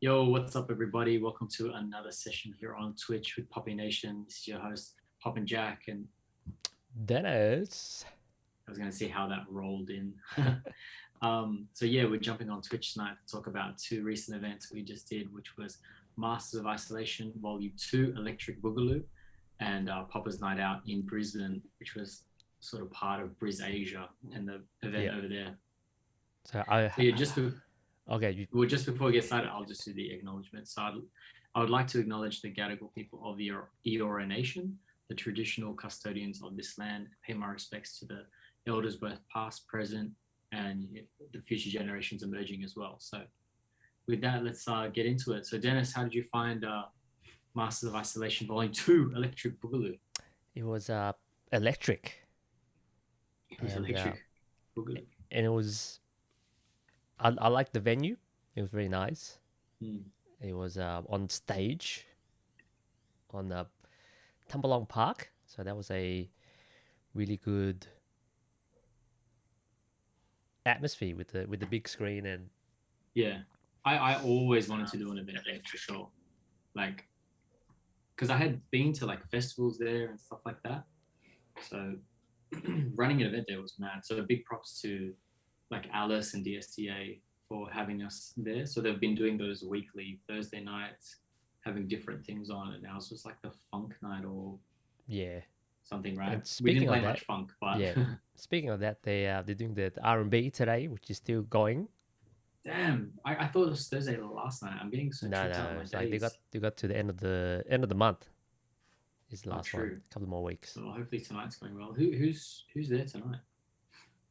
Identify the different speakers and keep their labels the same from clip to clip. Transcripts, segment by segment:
Speaker 1: Yo, what's up, everybody? Welcome to another session here on Twitch with Poppy Nation. This is your host, Poppin' Jack, and
Speaker 2: Dennis.
Speaker 1: I was going to see how that rolled in. So yeah, we're jumping on Twitch tonight to talk about two recent events we just did, which was Masters of Isolation Volume 2, Electric Boogaloo, and Popper's Night Out in Brisbane, which was sort of part of Bris Asia and the event
Speaker 2: Yeah.
Speaker 1: over there.
Speaker 2: So I
Speaker 1: So yeah,
Speaker 2: okay. You,
Speaker 1: just before we get started, I'll just do the acknowledgement. So I would like to acknowledge the Gadigal people of the Eora Nation, the traditional custodians of this land, pay my respects to the elders, both past, present, and the future generations emerging as well. So with that, let's get into it. So Dennis, how did you find Masters of Isolation Volume 2, Electric Boogaloo?
Speaker 2: it was electric,
Speaker 1: It was
Speaker 2: and
Speaker 1: Electric Boogaloo.
Speaker 2: it was I liked the venue. It was very nice.
Speaker 1: Hmm.
Speaker 2: It was on stage on the Tumbalong Park, so that was a really good atmosphere with the big screen and
Speaker 1: Yeah, I always wanted to do an event there for sure. Like, because I had been to like festivals there and stuff like that. So running an event there was mad. So big props to like Alice and DSTA for having us there. So they've been doing those weekly Thursday nights, having different things on, and ours was like the funk night or
Speaker 2: yeah.
Speaker 1: something, right?
Speaker 2: And
Speaker 1: We didn't
Speaker 2: speaking of
Speaker 1: play
Speaker 2: that,
Speaker 1: much funk, but
Speaker 2: yeah. Speaking of that, they're doing the R&B today, which is still going.
Speaker 1: damn, I thought it was Thursday last night. I'm getting so
Speaker 2: No,
Speaker 1: tripped out on
Speaker 2: no,
Speaker 1: my
Speaker 2: it's like they got
Speaker 1: days.
Speaker 2: to the end of the month. Is the
Speaker 1: Oh,
Speaker 2: last one.
Speaker 1: true.
Speaker 2: A couple more weeks.
Speaker 1: So hopefully tonight's going well. Who's there tonight?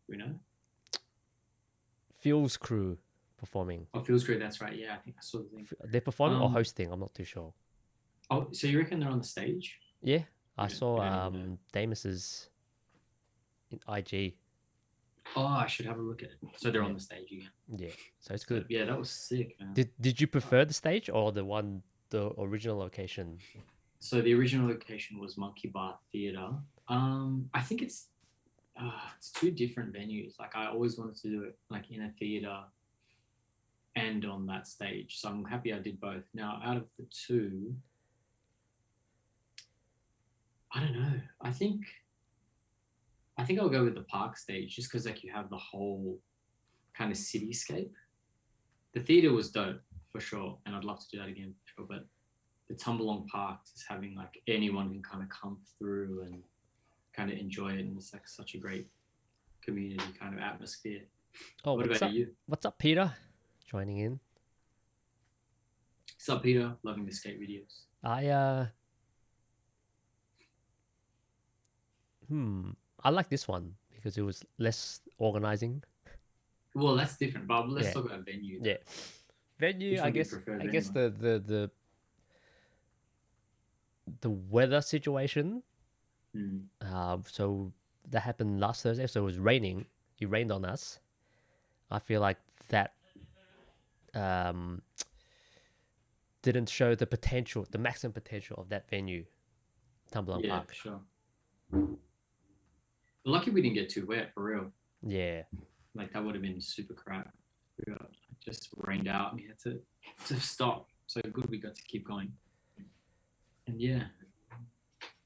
Speaker 1: We know.
Speaker 2: Phil's crew performing.
Speaker 1: Oh, feels great. That's right. Yeah, I think I saw the thing.
Speaker 2: They're performing or
Speaker 1: Um.
Speaker 2: hosting. I'm not too sure.
Speaker 1: Oh, so you reckon they're on the stage?
Speaker 2: Yeah, I
Speaker 1: We
Speaker 2: saw
Speaker 1: don't even know.
Speaker 2: Damus's in IG.
Speaker 1: Oh, I should have a look at it. So they're
Speaker 2: Yeah,
Speaker 1: on the stage again.
Speaker 2: yeah. So it's
Speaker 1: So
Speaker 2: good.
Speaker 1: yeah, that was sick, man.
Speaker 2: Did you prefer the stage or the original location?
Speaker 1: So the original location was Monkey Bar Theatre. I think it's two different venues. Like I always wanted to do it like in a theatre and on that stage. So I'm happy I did both. Now out of the two, I don't know. I think I'll go with the park stage just because like you have the whole kind of cityscape. The theatre was dope for sure, and I'd love to do that again for sure. But the Tumbalong Park is having like anyone can kind of come through and kind of enjoy it, and it's like such a great community kind of atmosphere.
Speaker 2: Oh,
Speaker 1: What
Speaker 2: what's
Speaker 1: about
Speaker 2: up?
Speaker 1: you?
Speaker 2: What's up, Peter? Joining in.
Speaker 1: What's up, Peter? Loving the skate videos.
Speaker 2: I hmm. I like this one because it was less organizing.
Speaker 1: Well, that's different, but let's
Speaker 2: Yeah,
Speaker 1: talk about venue
Speaker 2: yeah.
Speaker 1: though.
Speaker 2: Venue.
Speaker 1: Which one do you prefer
Speaker 2: I guess
Speaker 1: venue wise?
Speaker 2: the weather situation.
Speaker 1: Hmm.
Speaker 2: So that happened last Thursday. So it was raining. It rained on us. I feel like that um, didn't show the potential, the maximum potential of that venue, Tumbalong
Speaker 1: Yeah, for
Speaker 2: Park.
Speaker 1: sure. Lucky we didn't get too wet for real.
Speaker 2: Yeah.
Speaker 1: Like that would have been super crap. We got just rained out and we had to stop. So good we got to keep going. And yeah,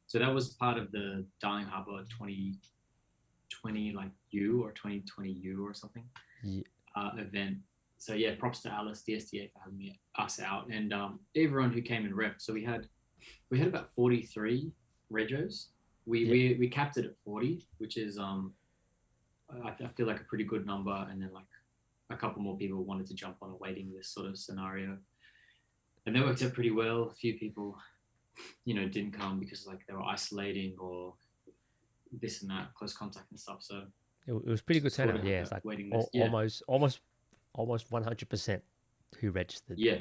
Speaker 1: so that was part of the Darling Harbour 2020 like U or 2020 U or something
Speaker 2: Yeah.
Speaker 1: event. So yeah, props to Alice DSDA for having us out and everyone who came and repped. So we had about 43 regos. We,
Speaker 2: Yep.
Speaker 1: we we capped it at 40, which is I feel like a pretty good number. And then like a couple more people wanted to jump on a waiting list sort of scenario, and that worked out pretty well. A few people, didn't come because like they were isolating or this and that, close contact and stuff. So
Speaker 2: It was pretty good
Speaker 1: sort of
Speaker 2: turnout.
Speaker 1: have
Speaker 2: Yeah. It's
Speaker 1: that
Speaker 2: like
Speaker 1: waiting list. Yeah,
Speaker 2: almost 100% who registered.
Speaker 1: yeah,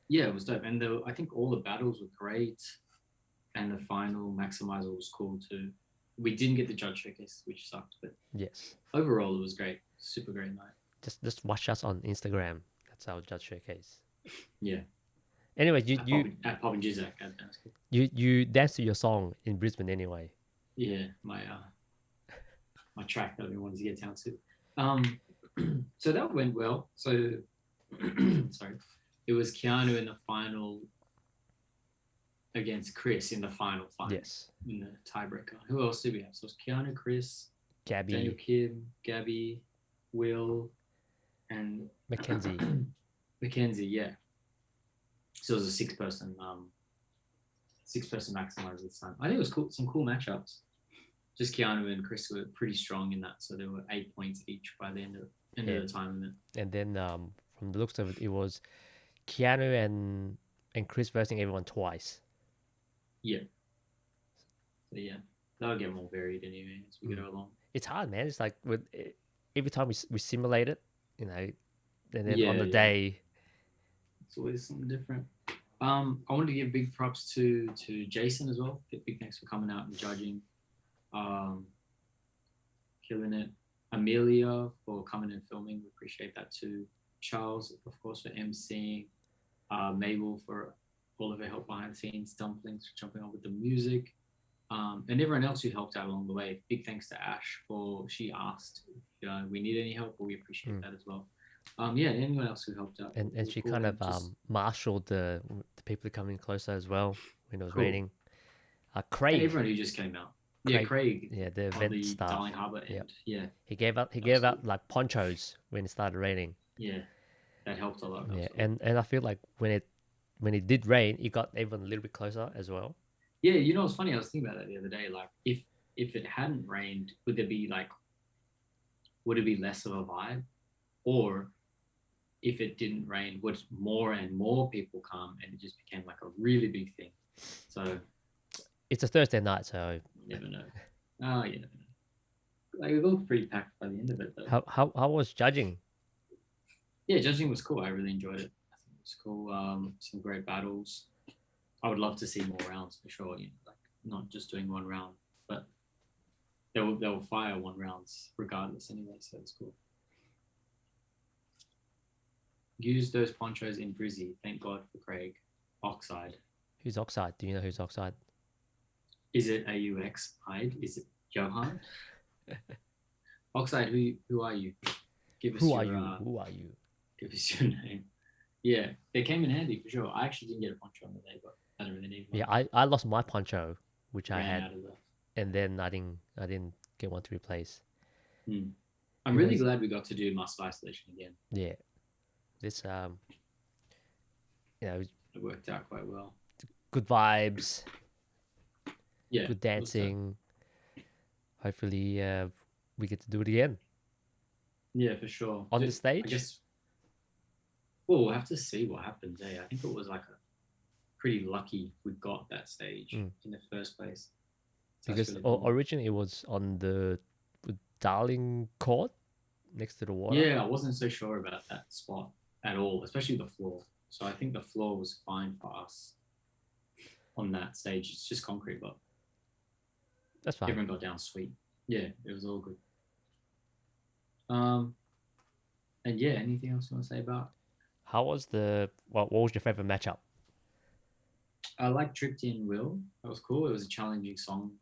Speaker 1: yeah. It was dope, and I think all the battles were great, and the final maximizer was cool too. We didn't get the judge showcase, which sucked, but
Speaker 2: Yes.
Speaker 1: overall it was great. Super great night.
Speaker 2: Just watch us on Instagram. That's our judge showcase.
Speaker 1: Yeah,
Speaker 2: Anyway,
Speaker 1: at Pop and Jizak at dance.
Speaker 2: you danced to your song in Brisbane anyway.
Speaker 1: Yeah, my track that we wanted to get down to. So that went well. So sorry, it was Keanu in the final against Chris in the final
Speaker 2: Yes.
Speaker 1: in the tiebreaker. Who else did we have? So it was Keanu, Chris, Daniel
Speaker 2: Gabby,
Speaker 1: Kim, Gabby, Will, and
Speaker 2: Mackenzie.
Speaker 1: Mackenzie. Yeah. So it was a six-person maximizer this time. I think it was cool. Some cool matchups. Just Keanu and Chris were pretty strong in that, so there were 8 points each by the end of the time limit.
Speaker 2: And then from the looks of it, it was Keanu and Chris versing everyone twice.
Speaker 1: Yeah. So yeah, that'll get more varied anyway as we go along.
Speaker 2: It's hard, man. It's like every time we simulate it, you know, and then on the day,
Speaker 1: it's always something different. I wanted to give big props to Jason as well. Big thanks for coming out and judging. Killing it. Amelia for coming and filming. We appreciate that too. Charles, of course, for emceeing. Mabel for all of her help behind the scenes. Dumplings for jumping on with the music. And everyone else who helped out along the way. Big thanks to Ash for she asked if we need any help, but we appreciate that as well. Anyone else who helped out.
Speaker 2: And she kind of marshaled the people coming closer as well when it was raining. Craig.
Speaker 1: And everyone who just came out. Craig.
Speaker 2: Yeah, the event staff.
Speaker 1: Darling Harbour end. Yeah.
Speaker 2: He gave out like ponchos when it started raining.
Speaker 1: Yeah. That helped a lot.
Speaker 2: Yeah, and I feel like when it did rain, it got everyone a little bit closer as well.
Speaker 1: Yeah, it's funny. I was thinking about that the other day. Like, if it hadn't rained, would it be less of a vibe? Or if it didn't rain, would more and more people come and it just became like a really big thing? So
Speaker 2: it's a Thursday night, so
Speaker 1: you never know. Oh, you never know. Like, it looked pretty packed by the end of it, though.
Speaker 2: How was judging?
Speaker 1: Yeah, judging was cool. I really enjoyed it. I think it was cool. Some great battles. I would love to see more rounds for sure. Like not just doing one round, but they will fire one rounds regardless anyway. So it's cool. Use those ponchos in Brizzy. Thank God for Craig. Oxide.
Speaker 2: Who's Oxide? Do you know who's Oxide?
Speaker 1: Is it AUX Hyde? Is it Johan? Oxide, who are you? Give us
Speaker 2: Who are you?
Speaker 1: Give us your name. Yeah, they came in handy for sure. I actually didn't get a poncho on the day, but I don't really need one.
Speaker 2: Yeah, I lost my poncho, which I had,
Speaker 1: out of
Speaker 2: and then I didn't get one to replace.
Speaker 1: I'm really glad we got to do muscle isolation again.
Speaker 2: Yeah, this it
Speaker 1: worked out quite well.
Speaker 2: Good vibes.
Speaker 1: Yeah,
Speaker 2: good dancing. Hopefully, we get to do it again.
Speaker 1: Yeah, for sure.
Speaker 2: On the stage.
Speaker 1: I guess. Well, we'll have to see what happens. I think it was like a pretty lucky we got that stage in the first place.
Speaker 2: So because really cool. Originally it was on the Darling Court next to the water.
Speaker 1: Yeah, I wasn't so sure about that spot at all, especially the floor. So I think the floor was fine for us on that stage. It's just concrete, but
Speaker 2: that's fine.
Speaker 1: Everyone got down sweet. Yeah, it was all good. And yeah, anything else you want to say about?
Speaker 2: How was what was your favorite matchup?
Speaker 1: I like Tripty and Will. That was cool. It was a challenging song,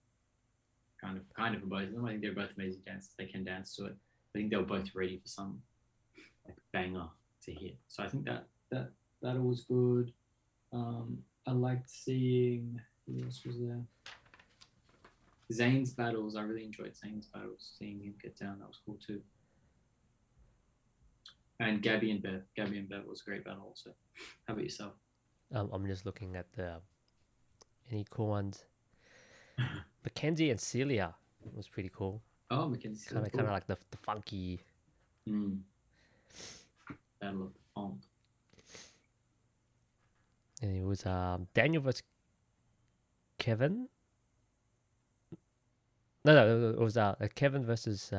Speaker 1: kind of for both of them. I think they're both amazing dancers. They can dance to it. I think they were both ready for some like banger to hit. So I think that was good. I liked seeing who else was there. Zane's battles. I really enjoyed Zane's battles. Seeing him get down, that was cool too. And Gabby and Bev. Gabby and Bev was a great battle also. How about yourself?
Speaker 2: I'm just looking at any cool ones. Mackenzie and Celia was pretty cool.
Speaker 1: Oh, Mackenzie.
Speaker 2: Kind of like the funky.
Speaker 1: Battle of the funk.
Speaker 2: And it was Daniel versus Kevin. No, it was Kevin versus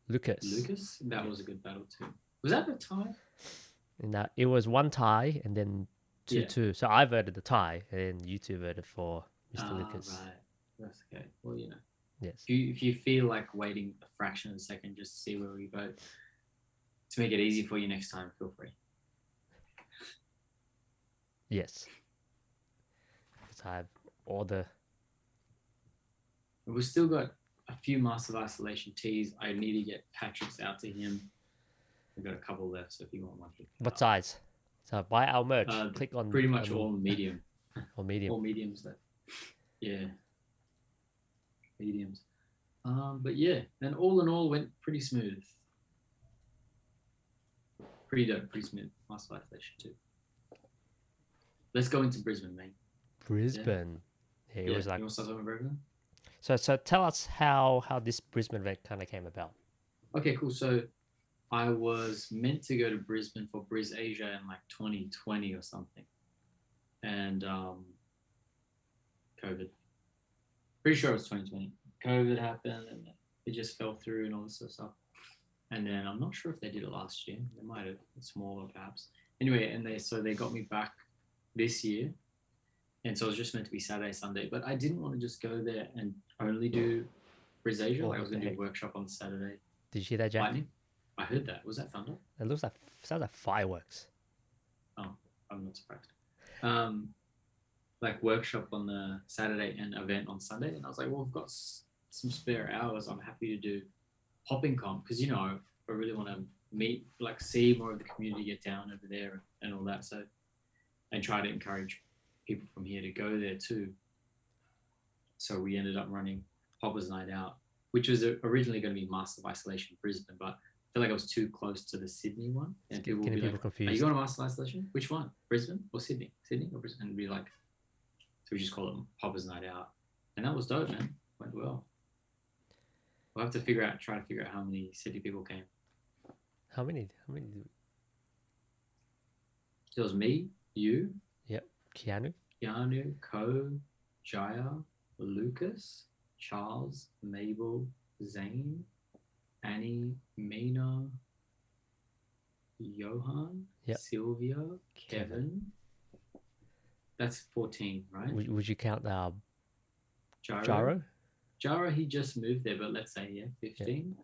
Speaker 2: Lucas.
Speaker 1: Lucas? That was a good battle too. Was that the tie?
Speaker 2: And it was one tie and then 2-2. So I voted the tie and then you two voted for Mr. Lucas.
Speaker 1: Right. That's okay. Well,
Speaker 2: Yes.
Speaker 1: If you feel like waiting a fraction of a second just to see where we vote, to make it easy for you next time, feel free.
Speaker 2: Yes. Because I have all the...
Speaker 1: We've still got a few Master of Isolation teas. I need to get Patrick's out to him. We've got a couple left, so if you want one.
Speaker 2: What size? So buy our merch. Click on
Speaker 1: pretty much all medium.
Speaker 2: or medium.
Speaker 1: All mediums there. Yeah. Mediums. But yeah, and all in all went pretty smooth. Pretty dope, pretty smooth. Master isolation too. Let's go into Brisbane, mate.
Speaker 2: Brisbane. Yeah, it was like.
Speaker 1: You want to start talking about Brisbane?
Speaker 2: So tell us how this Brisbane event kind of came about.
Speaker 1: Okay, cool. So I was meant to go to Brisbane for Bris Asia in like 2020 or something, and COVID. Pretty sure it was 2020. COVID happened, and it just fell through and all this sort of stuff. And then I'm not sure if they did it last year. They might have, smaller perhaps. Anyway, and they got me back this year, and so it was just meant to be Saturday, Sunday. But I didn't want to just go there and only do Bris Asia. Like I was going to do a workshop on Saturday.
Speaker 2: Did you hear that, Jack?
Speaker 1: Lightning? I heard that. Was that thunder?
Speaker 2: It sounds like fireworks.
Speaker 1: Oh, I'm not surprised. Like workshop on the Saturday and event on Sunday, and I was like, well, I've got some spare hours. I'm happy to do hopping comp because I really want to meet, like, see more of the community, get down over there and all that. So, and try to encourage people from here to go there too. So we ended up running Hoppers Night Out, which was originally going to be Master of Isolation Brisbane, but I feel like I was too close to the Sydney one, and people would be like, confused. Are you going to Master of Isolation? Which one? Brisbane or Sydney? Sydney or Brisbane? And be like, so we just call it Hoppers Night Out, and that was dope, man. Went well. We'll have to try to figure out how many city people came.
Speaker 2: How many?
Speaker 1: It was me, you.
Speaker 2: Yep. Keanu,
Speaker 1: Ko, Jaya, Lucas, Charles, Mabel, Zane, Annie, Mina, Johan,
Speaker 2: yep.
Speaker 1: Sylvia, Kevin. That's 14, right?
Speaker 2: Would you count
Speaker 1: Jaro? Jaro, he just moved there, but let's say 15.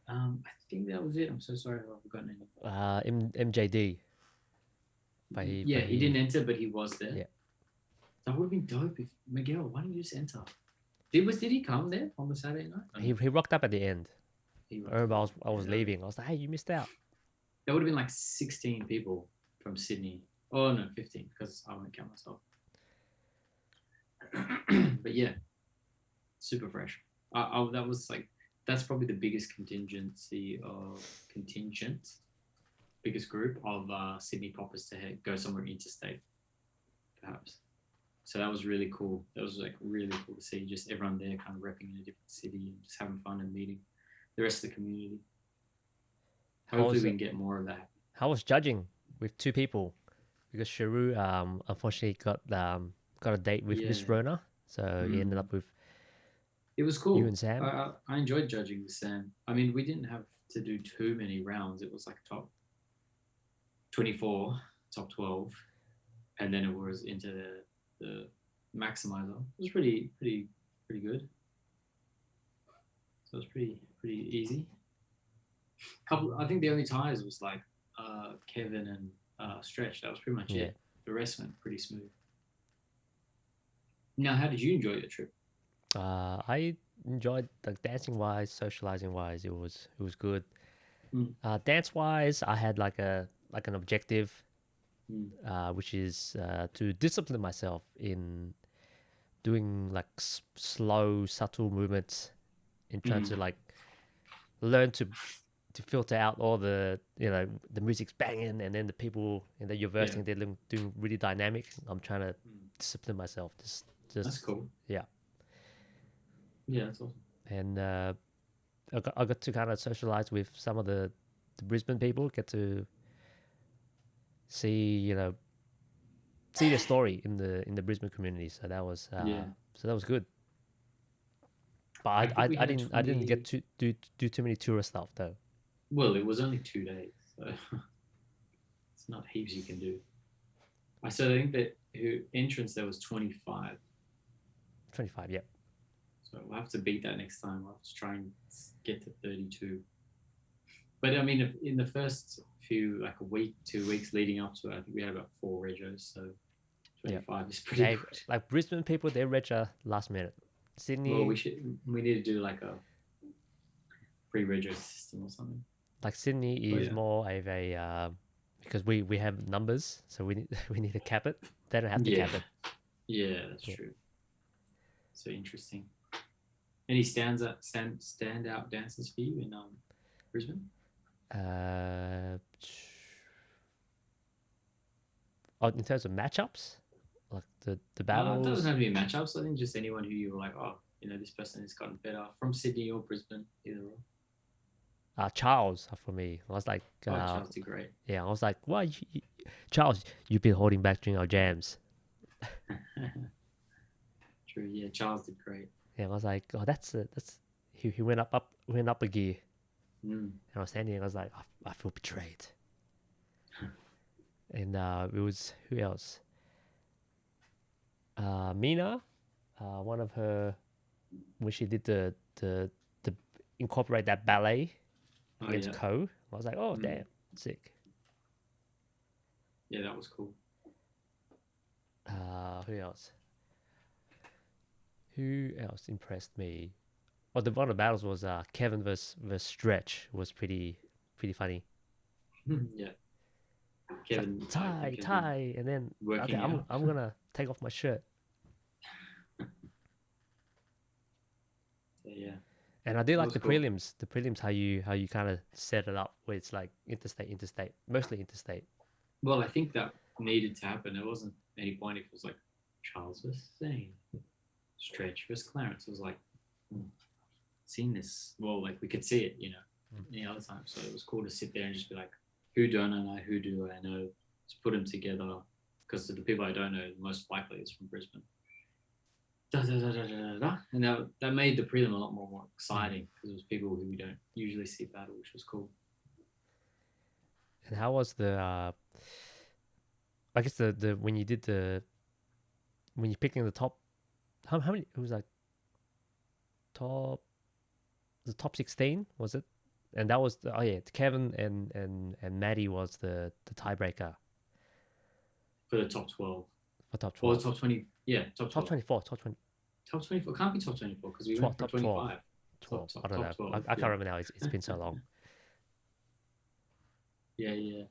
Speaker 1: Yeah. I think that was it. I'm so sorry if I've forgotten any.
Speaker 2: MJD.
Speaker 1: He didn't enter, but he was there.
Speaker 2: Yeah.
Speaker 1: That would have been dope if Miguel. Why didn't you just enter? Did he come there on the Saturday night?
Speaker 2: He rocked up at the end. I remember I was leaving. I was like, hey, you missed out.
Speaker 1: There would have been like 16 people from Sydney. Oh no, 15 because I won't count myself. But yeah, super fresh. That was like, that's probably the biggest biggest group of Sydney poppers to go somewhere interstate, perhaps. So that was really cool. That was like really cool to see just everyone there kind of repping in a different city and just having fun and meeting the rest of the community. Hopefully we can get more of that.
Speaker 2: How was judging with two people? Because Sharu unfortunately got a date with Miss Rona, so he ended up with.
Speaker 1: It was cool.
Speaker 2: You and Sam.
Speaker 1: I enjoyed judging with Sam. I mean, we didn't have to do too many rounds. It was like top 24, top 12, and then it was into the maximizer. It was pretty good. So it was pretty easy. I think the only ties was like Kevin and Stretch. That was pretty much it. The rest went pretty smooth. Now, how did you enjoy your trip?
Speaker 2: I enjoyed, like, dancing wise, socializing wise. It was good. Dance wise, I had like an objective, which is to discipline myself in doing like slow, subtle movements, in trying to like learn to filter out all the the music's banging and then the people that you're versing they're doing really dynamic. I'm trying to discipline myself. Just
Speaker 1: that's cool.
Speaker 2: Yeah,
Speaker 1: that's awesome. And
Speaker 2: I got to kind of socialize with some of the Brisbane people. Get to see the story in the Brisbane community. So that was good. But I didn't get to do too many tourist stuff though.
Speaker 1: Well, it was only 2 days, so it's not heaps you can do. I think that entrance there was 25.
Speaker 2: 25, yeah.
Speaker 1: So we'll have to beat that next time. I'll just try and get to 32. But I mean, in the first few, like a week, 2 weeks leading up to it, I think we had about 4 regos. So 25 is pretty good.
Speaker 2: Like Brisbane people, they reg last minute. Sydney.
Speaker 1: Well, we need to do like a pre-rego system or something.
Speaker 2: Like Sydney is more of a because we have numbers, so we need we need to cap it. They don't have to
Speaker 1: Yeah.
Speaker 2: cap it.
Speaker 1: Yeah, that's
Speaker 2: Yeah.
Speaker 1: true. So interesting. Any standout dances for you in Brisbane?
Speaker 2: Uh, oh, in terms of matchups, like the
Speaker 1: It doesn't
Speaker 2: battles.
Speaker 1: have to be matchups. I think just anyone who you were like, oh, this person has gotten better from Sydney or Brisbane, either or.
Speaker 2: Charles for me. I was like,
Speaker 1: Oh, Charles did great.
Speaker 2: yeah, I was like, why, Charles? You've been holding back during our jams.
Speaker 1: True. Yeah, Charles did great.
Speaker 2: Yeah, I was like, oh, that's he went up a gear. And I was standing, and I was like, I feel betrayed. And it was who else? Mina, one of her when she did the incorporate that ballet against Ko. I was like, oh damn, sick.
Speaker 1: Yeah, that was cool.
Speaker 2: Who else? Who else impressed me? Oh, one of the battles was Kevin versus Stretch. Was pretty funny.
Speaker 1: Yeah. Kevin
Speaker 2: like, tie, and then okay, I'm gonna take off my shirt.
Speaker 1: Yeah.
Speaker 2: And I do like the cool. prelims. The prelims, how you kind of set it up, where it's like interstate, mostly interstate.
Speaker 1: Well, I think that needed to happen. There wasn't any point if it was like Charles versus Zane, Stretch versus Clarence. It was like seen this. Well, like we could see it, any other time. So it was cool to sit there and just be like, who don't I know? Who do I know? Just put them together, because the people I don't know, most likely is from Brisbane. And that made the prelim a lot more exciting, because it was people who we don't usually see battle, which was cool.
Speaker 2: And how was the I guess the when you picking the top, how many, it was like top 16, was it? And that was Kevin and Maddie was the tiebreaker
Speaker 1: for the top 12.
Speaker 2: For top 12.
Speaker 1: Or top 20. Yeah, top 12.
Speaker 2: Top 24. Top 20.
Speaker 1: Top 24. Can't be top 24 because we went for 25.
Speaker 2: 12. I don't know. 12, I can't remember now. It's been so long.
Speaker 1: Yeah.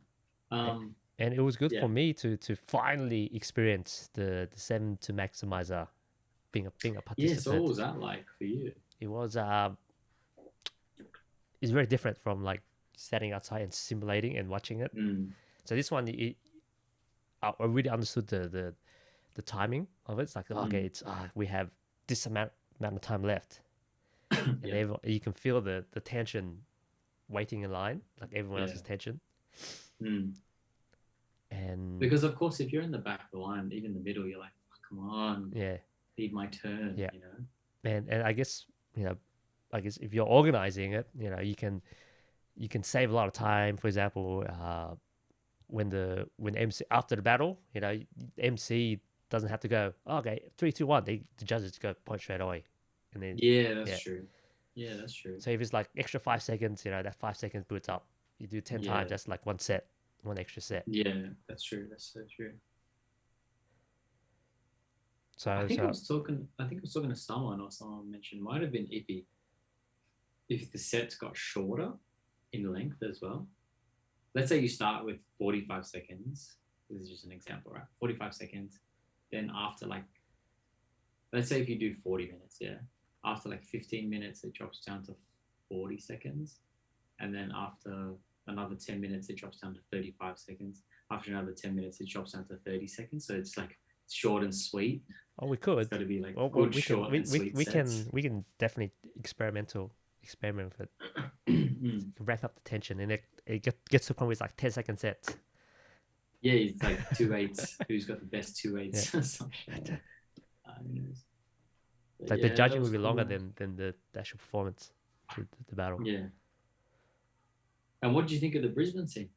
Speaker 2: And it was good for me to finally experience the 7 to maximizer being a participant.
Speaker 1: Yeah, so what was that like for you?
Speaker 2: It was it's very different from like standing outside and simulating and watching it. So this one, I really understood the timing of it. It's like, okay, it's we have this amount of time left, and you can feel the tension waiting in line, like everyone else's tension. And
Speaker 1: because of course, if you're in the back of the line, even the middle, you're like, oh, come on, need my turn.
Speaker 2: And I guess if you're organizing it, you can save a lot of time. For example, when MC after the battle, MC doesn't have to go, okay, 3, 2, 1. The judges go point straight away, and then
Speaker 1: that's true. Yeah, that's true.
Speaker 2: So if it's like extra 5 seconds, that 5 seconds boots up. You do 10 times. That's like one extra set.
Speaker 1: Yeah, that's true. That's so true.
Speaker 2: So
Speaker 1: I think I was talking to someone, or someone mentioned, might have been Ippy, if the sets got shorter in length as well. Let's say you start with 45 seconds. This is just an example, right? 45 seconds. Then after let's say if you do 40 minutes, after 15 minutes, it drops down to 40 seconds. And then after another 10 minutes, it drops down to 35 seconds. After another 10 minutes, it drops down to 30 seconds. So it's short and sweet.
Speaker 2: Oh, we could.
Speaker 1: It's got to be
Speaker 2: we can definitely experiment with it. Wrap up the tension, and it gets to the point where it's like 10-second sets.
Speaker 1: Yeah, it's like 2/8. Who's got the best 2/8?
Speaker 2: Like the judging will be longer than the actual performance, the battle.
Speaker 1: Yeah. And what did you think of the Brisbane scene?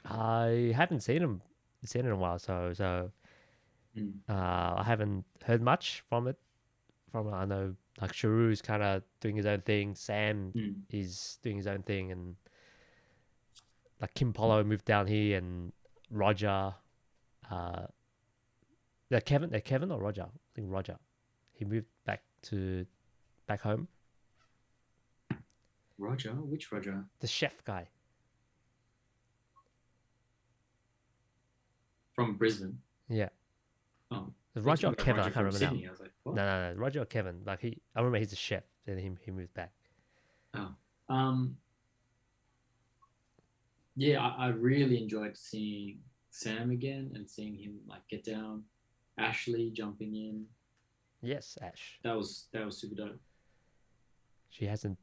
Speaker 2: I haven't seen him in a while, so I haven't heard much from it. I know like Sharu's kind of doing his own thing. Sam is doing his own thing, and like Kim Polo moved down here, and Roger, Kevin or Roger? I think Roger. He moved back home.
Speaker 1: Roger? Which Roger?
Speaker 2: The chef guy.
Speaker 1: from Brisbane.
Speaker 2: Yeah.
Speaker 1: Oh,
Speaker 2: Roger or Kevin, I can't
Speaker 1: from
Speaker 2: remember
Speaker 1: Sydney.
Speaker 2: now.
Speaker 1: I was like, what?
Speaker 2: No, Roger or Kevin. Like I remember he's a chef. Then he moved back.
Speaker 1: Oh, yeah, I really enjoyed seeing Sam again and seeing him like get down. Ashley jumping in.
Speaker 2: Yes, Ash.
Speaker 1: That was super dope.
Speaker 2: She hasn't.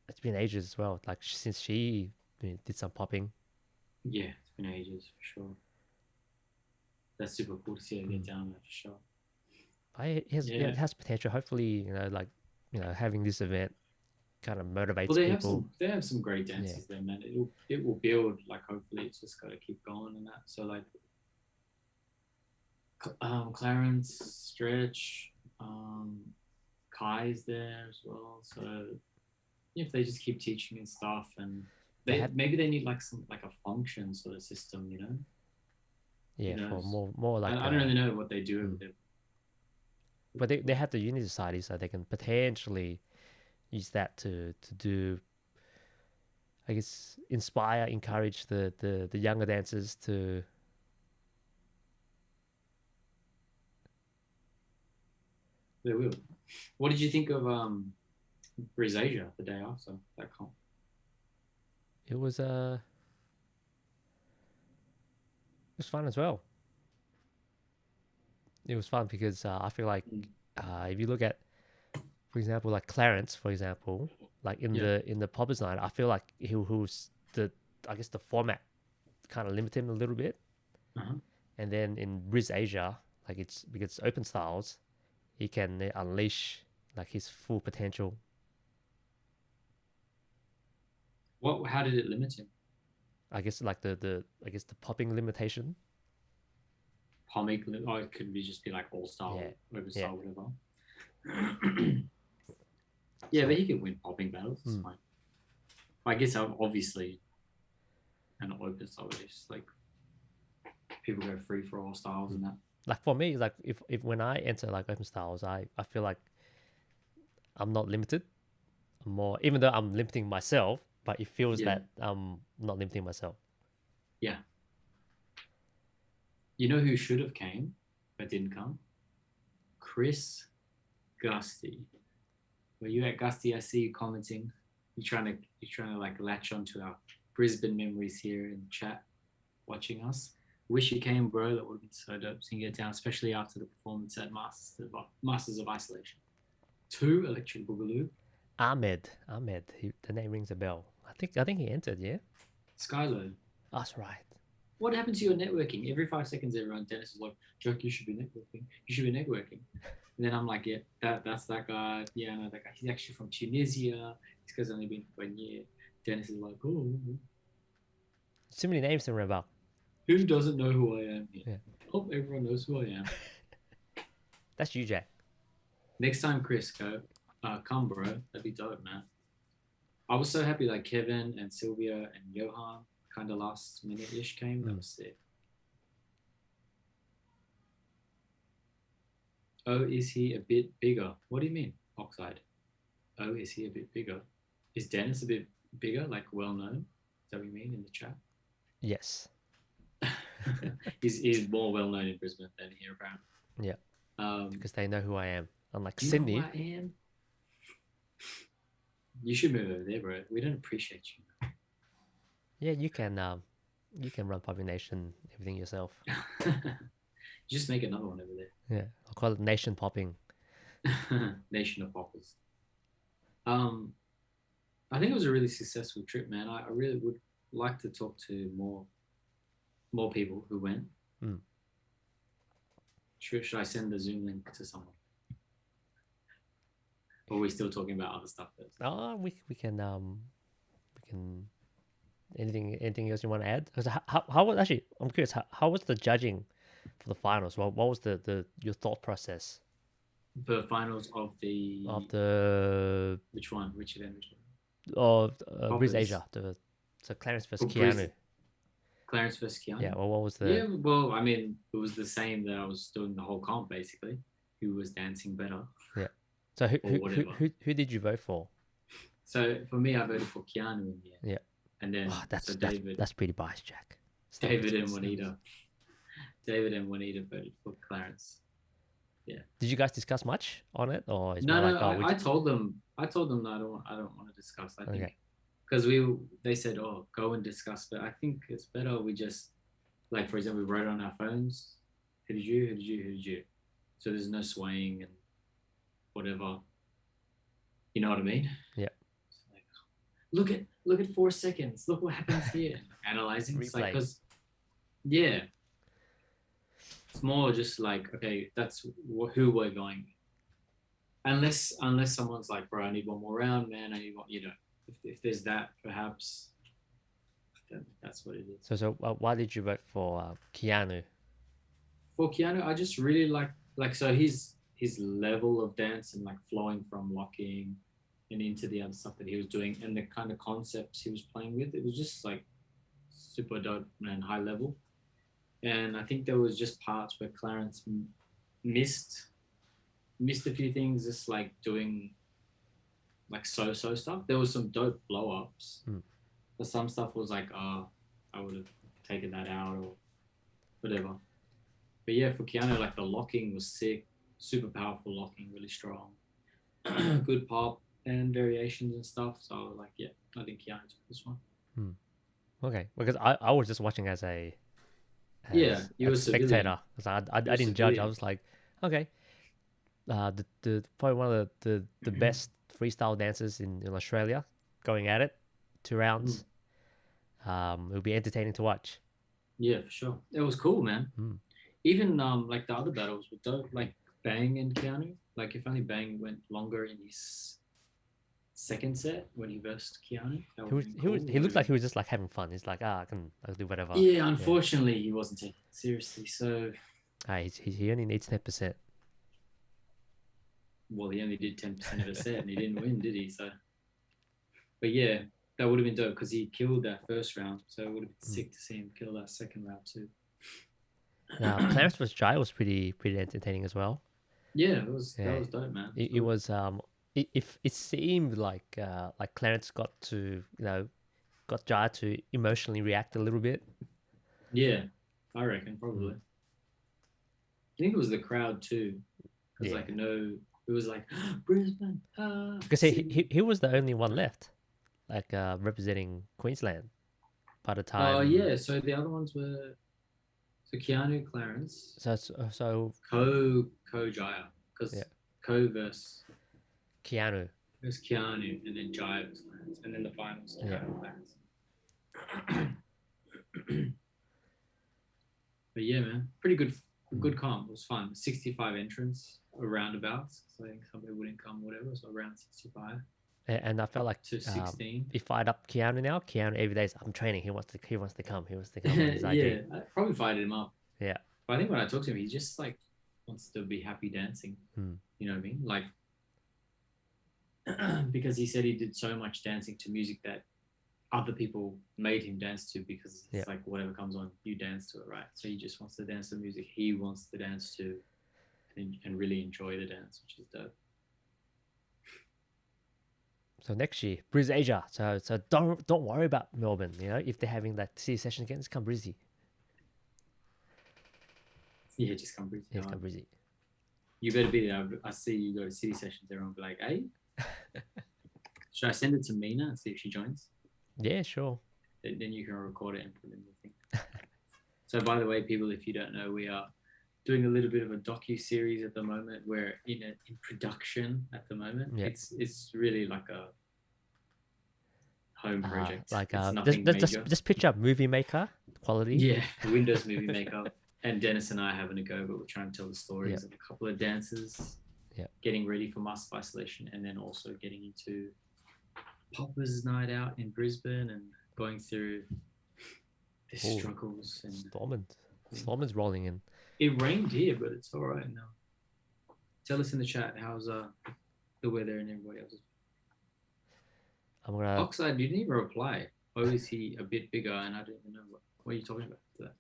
Speaker 2: It's been ages as well. Like since she did some popping.
Speaker 1: Yeah, it's been ages for sure. That's super cool to see her get down there for sure.
Speaker 2: It has potential. Hopefully, having this event kind of motivates people.
Speaker 1: They have some great dances there, man. It will build. Like hopefully, it's just got to keep going and that. So like, Clarence, Stretch, Kai's there as well. So if they just keep teaching and stuff, and maybe they need like a function sort of system,
Speaker 2: Yeah, for more like.
Speaker 1: I don't really know what they do over there.
Speaker 2: But they have the Unity Society, so they can potentially use that to do, I guess, inspire, encourage the younger dancers to.
Speaker 1: They will. What did you think of Brisbane the day after that comp?
Speaker 2: It was fun as well. It was fun because I feel like if you look at, for example, like Clarence, for example, like in the poppers night, I feel like he was I guess the format kind of limited him a little bit, and then in Briz Asia, like because it's open styles, he can unleash like his full potential.
Speaker 1: How did it limit him?
Speaker 2: I guess like the popping limitation.
Speaker 1: Pomic, or it could just be like all style, open style, whatever. But he can win popping battles. It's fine. I guess obviously, an open style is like people go free for all styles and that.
Speaker 2: Like for me, like if when I enter like open styles, I feel like I'm not limited. I'm more, even though I'm limiting myself, but it feels that I'm not limiting myself.
Speaker 1: Yeah. You know who should have came but didn't come? Chris Gusty. Were you at Gusty? I see you commenting. You're trying to like latch onto our Brisbane memories here in the chat, watching us. Wish you came, bro. That would have been so dope seeing you down, especially after the performance at Masters of Isolation. 2 Electric Boogaloo.
Speaker 2: Ahmed. The name rings a bell. I think he entered. Yeah.
Speaker 1: Skylo.
Speaker 2: That's right.
Speaker 1: What happened to your networking? Every 5 seconds, everyone, Dennis is like, Joke, you should be networking. You should be networking. And then I'm like, yeah, that's that guy. Yeah, I know that guy. He's actually from Tunisia. This guy's only been for 1 year. Dennis is like, oh.
Speaker 2: So many names to remember.
Speaker 1: Who doesn't know who I am here?
Speaker 2: Yeah.
Speaker 1: Oh, everyone knows who I am.
Speaker 2: That's you, Jack.
Speaker 1: Next time, Chris, come, bro. That'd be dope, man. I was so happy like Kevin and Sylvia and Johan kind of last minute-ish came. That was sick. Oh, is he a bit bigger? What do you mean, Oxide? Oh, is he a bit bigger? Is Dennis a bit bigger, like well-known? Is that what you mean in the chat?
Speaker 2: Yes.
Speaker 1: He's more well-known in Brisbane than here, apparently.
Speaker 2: Yeah. Because they know who I am. Unlike
Speaker 1: Sydney.
Speaker 2: Sydney.
Speaker 1: Know who I am? You should move over there, bro. We don't appreciate you.
Speaker 2: Yeah, you can run Popping Nation, everything yourself.
Speaker 1: Just make another one over there.
Speaker 2: Yeah, I'll call it Nation Popping.
Speaker 1: Nation of Poppers. I think it was a really successful trip, man. I really would like to talk to more people who went. Should I send the Zoom link to someone? Or are we still talking about other stuff first?
Speaker 2: Oh, we can anything else you want to add? Because how was actually, I'm curious, how was the judging for the finals? What was your thought process?
Speaker 1: The finals of
Speaker 2: the
Speaker 1: which one? Which event?
Speaker 2: Of Briz Asia, so Clarence versus Keanu.
Speaker 1: Clarence versus Keanu.
Speaker 2: Yeah. Well, what was the?
Speaker 1: Yeah. Well, I mean, it was the same that I was doing the whole comp basically. Who was dancing better?
Speaker 2: Yeah. So who did you vote for?
Speaker 1: So for me, I voted for Keanu in the end.
Speaker 2: Yeah.
Speaker 1: And then
Speaker 2: David. That's pretty biased, Jack.
Speaker 1: David and Juanita. David and Juanita voted for Clarence. Yeah.
Speaker 2: Did you guys discuss much on it, or it's
Speaker 1: No,
Speaker 2: more
Speaker 1: no.
Speaker 2: like, oh,
Speaker 1: I told them. I told them no, I don't want to discuss. I think
Speaker 2: okay,
Speaker 1: because they said, oh, go and discuss, but I think it's better we just, like, for example, we wrote it on our phones. Who did you? Who did you? Who did you? So there's no swaying and whatever. You know what I mean?
Speaker 2: Yeah.
Speaker 1: It's like, look at 4 seconds. Look what happens here. Analyzing. It's like,
Speaker 2: Replay.
Speaker 1: because yeah, it's more just like, okay, that's who we're going with. Unless someone's like, bro, I need one more round, man. I need one. You know, if there's that, perhaps then that's what it is.
Speaker 2: So why did you vote for Keanu?
Speaker 1: For Keanu, I just really like so his level of dance and like flowing from locking and into the other stuff that he was doing and the kind of concepts he was playing with. It was just like super dope and high level. And I think there was just parts where Clarence missed a few things, just like doing like so stuff. There was some dope blow ups, but some stuff was like, oh, I would have taken that out or whatever. But yeah, for Keanu, like the locking was sick, super powerful locking, really strong, good pop and variations and stuff. So I was like, yeah, I think Keanu took this one.
Speaker 2: Okay, because I was just watching as a
Speaker 1: Yeah, you were
Speaker 2: spectator, because I didn't judge. I
Speaker 1: civilian.
Speaker 2: was like, okay, the probably one of the best freestyle dancers in Australia, going at it, 2 rounds. It'll be entertaining to watch.
Speaker 1: Yeah, for sure. It was cool, man. Even like the other battles were dope, like Bang and Keanu. Like if only Bang went longer in his second set when he versed Keanu.
Speaker 2: He looked like he was just like having fun. He's like, I can do whatever.
Speaker 1: Yeah, unfortunately, he wasn't taking it seriously. So,
Speaker 2: he only needs 10%.
Speaker 1: well, he only did 10% of a set and he didn't win, did he? So, but yeah, that would have been dope because he killed that first round. So it would have been sick to see him kill that second round too.
Speaker 2: Clarence vs. Jai was pretty entertaining as well.
Speaker 1: Yeah, that was dope, man.
Speaker 2: It was it seemed like Clarence got Jai to emotionally react a little bit.
Speaker 1: Yeah, I reckon probably. I think it was the crowd too, because it was like Brisbane.
Speaker 2: Because he was the only one left, like representing Queensland by the time.
Speaker 1: Oh yeah, so the other ones were Keanu, Clarence.
Speaker 2: So
Speaker 1: Ko Jaya, because Ko versus
Speaker 2: Keanu.
Speaker 1: There's Keanu, and then Jai versus Clarence, and then the finals. Clarence. But yeah, man, pretty good comp. It was fun. 65 entrants or roundabouts. So I think some people didn't come, whatever. So around 65.
Speaker 2: And I felt like
Speaker 1: to 16.
Speaker 2: If fired up Keanu now. Keanu every day is, I'm training. He wants to come. He wants to come.
Speaker 1: Yeah, I probably fired him up.
Speaker 2: Yeah.
Speaker 1: But I think when I talk to him, he just like wants to be happy dancing. You know what I mean? Like because he said he did so much dancing to music that other people made him dance to, because it's like whatever comes on, you dance to it, right? So he just wants to dance to music he wants to dance to and really enjoy the dance, which is dope.
Speaker 2: So next year, Bris Asia. So don't worry about Melbourne. You know, if they're having that city session again, just come Brizzy.
Speaker 1: Yeah, just come Brizzy.
Speaker 2: Yeah, come Brizzy.
Speaker 1: You better be there. I see you go to city sessions. Everyone will be like, hey. Should I send it to Mina and see if she joins?
Speaker 2: Yeah, sure.
Speaker 1: Then you can record it and put it in the thing. So, by the way, people, if you don't know, we are doing a little bit of a docu-series at the moment. We're in production at the moment. Yeah. It's really like a home project.
Speaker 2: Just picture up Movie Maker quality.
Speaker 1: Yeah, Windows Movie Maker. And Dennis and I are having a go, but we're trying to tell the stories of a couple of dancers getting ready for Massive Isolation, and then also getting into Poppers Night Out in Brisbane and going through the struggles. And
Speaker 2: Storman's rolling in.
Speaker 1: It rained here, but it's all right now. Tell us in the chat how's the weather and everybody else's. Oxide, you didn't even reply. Or is he a bit bigger? And I don't even know what are you talking about today?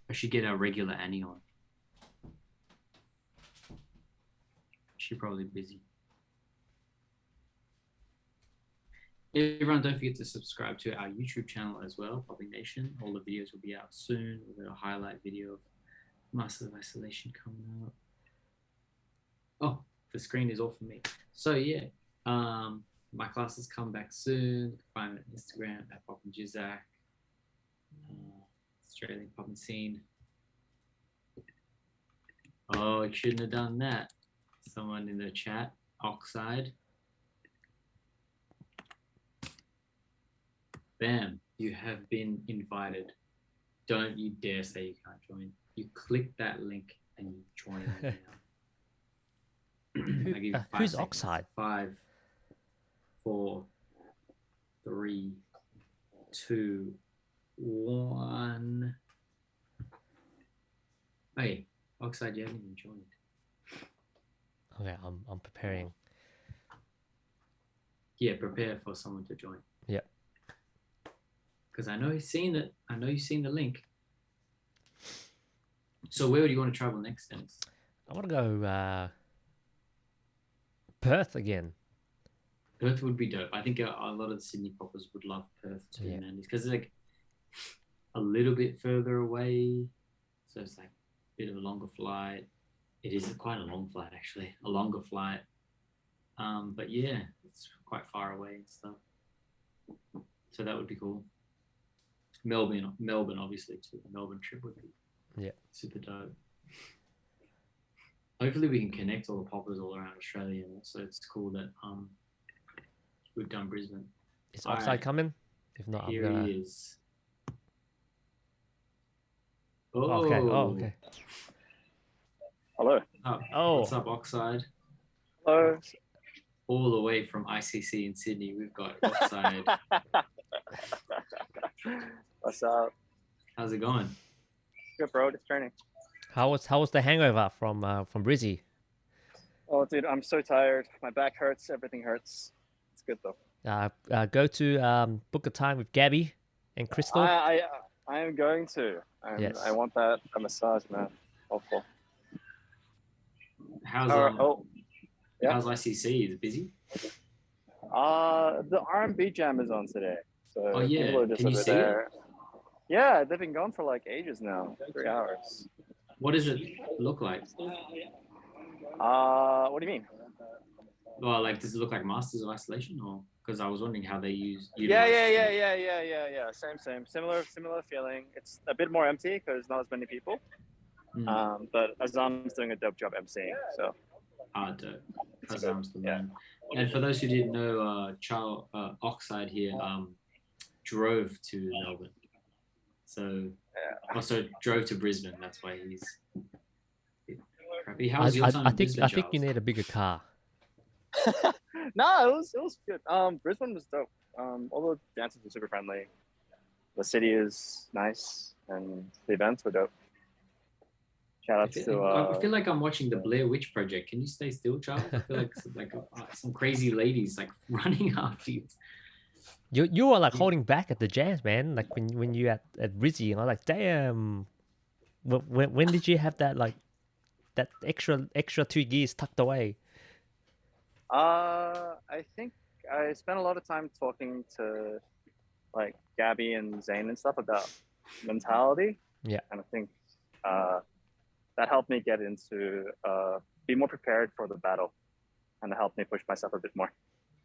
Speaker 1: I should get our regular Annie on. She's probably busy. Everyone, don't forget to subscribe to our YouTube channel as well, Popping Nation. All the videos will be out soon. We've got a highlight video of Master of Isolation coming up. Oh, the screen is all for me. So yeah, my classes come back soon. Find me on Instagram at Poppin' Jizak, Australian Poppin' Scene. Oh, you shouldn't have done that. Someone in the chat, Oxide. Bam, you have been invited. Don't you dare say you can't join. You click that link and you join now. I give you 5
Speaker 2: Who's
Speaker 1: seconds.
Speaker 2: Oxide?
Speaker 1: 5, 4, 3, 2, 1. Hey, Oxide, you haven't even joined.
Speaker 2: Okay, I'm preparing.
Speaker 1: Yeah, prepare for someone to join.
Speaker 2: Yep.
Speaker 1: Because I know you've seen it. I know you've seen the link. So where would you want to travel next, Dennis?
Speaker 2: I want to go Perth again.
Speaker 1: Perth would be dope. I think a lot of the Sydney poppers would love Perth too,
Speaker 2: Yeah.
Speaker 1: man. Because it's like a little bit further away. So it's like a bit of a longer flight. It is quite a long flight, actually. A longer flight. But yeah, it's quite far away and stuff. So that would be cool. Melbourne, obviously, too. The Melbourne trip would be super dope. Hopefully we can connect all the poppers all around Australia. And also it's cool that we've done Brisbane.
Speaker 2: Is Oxide coming? If not,
Speaker 1: Here
Speaker 2: I'm gonna...
Speaker 1: he is. Oh.
Speaker 2: Okay. Oh, okay.
Speaker 3: Hello.
Speaker 2: Oh.
Speaker 1: What's up, Oxide?
Speaker 3: Hello.
Speaker 1: All the way from ICC in Sydney, we've got Oxide.
Speaker 3: What's up?
Speaker 1: How's it going?
Speaker 3: Good, bro. Just training.
Speaker 2: How was the hangover from Brizzy?
Speaker 3: Oh, dude, I'm so tired. My back hurts. Everything hurts. It's good though.
Speaker 2: Go to book a time with Gabby and Crystal.
Speaker 3: I am going to.
Speaker 2: Yes.
Speaker 3: I want a massage, man. Hopeful.
Speaker 1: How's
Speaker 3: yeah.
Speaker 1: How's ICC? Is it busy?
Speaker 3: The R&B jam is on today. So
Speaker 1: Oh yeah.
Speaker 3: people are just
Speaker 1: Can you
Speaker 3: over
Speaker 1: see
Speaker 3: there.
Speaker 1: it?
Speaker 3: Yeah, they've been going for like ages now. 3 hours.
Speaker 1: What does it look like?
Speaker 3: What do you mean?
Speaker 1: Well, like, does it look like Masters of Isolation, or because I was wondering how they use?
Speaker 3: Yeah. Same. Similar feeling. It's a bit more empty because not as many people. But Azam's doing a dope job emceeing. So.
Speaker 1: Dope. Azam's the man. And for those who didn't know, Oxide here drove to Melbourne. So also drove to Brisbane. That's why he's crappy. How was your time in Brisbane,
Speaker 2: I think you
Speaker 1: Charles?
Speaker 2: need a bigger car.
Speaker 3: No, it was good. Brisbane was dope. All the dancers were super friendly. The city is nice, and the events were dope. Shout out to.
Speaker 1: I feel like I'm watching the Blair Witch Project. Can you stay still, Charles? I feel like some crazy ladies like running after you.
Speaker 2: You were like holding back at the jams, man. Like when you at Brizzy, and I was like, damn. When did you have that like that extra 2 gears tucked away?
Speaker 3: I think I spent a lot of time talking to like Gabby and Zane and stuff about mentality. Yeah, and I think that helped me get into be more prepared for the battle, and it helped me push myself a bit more.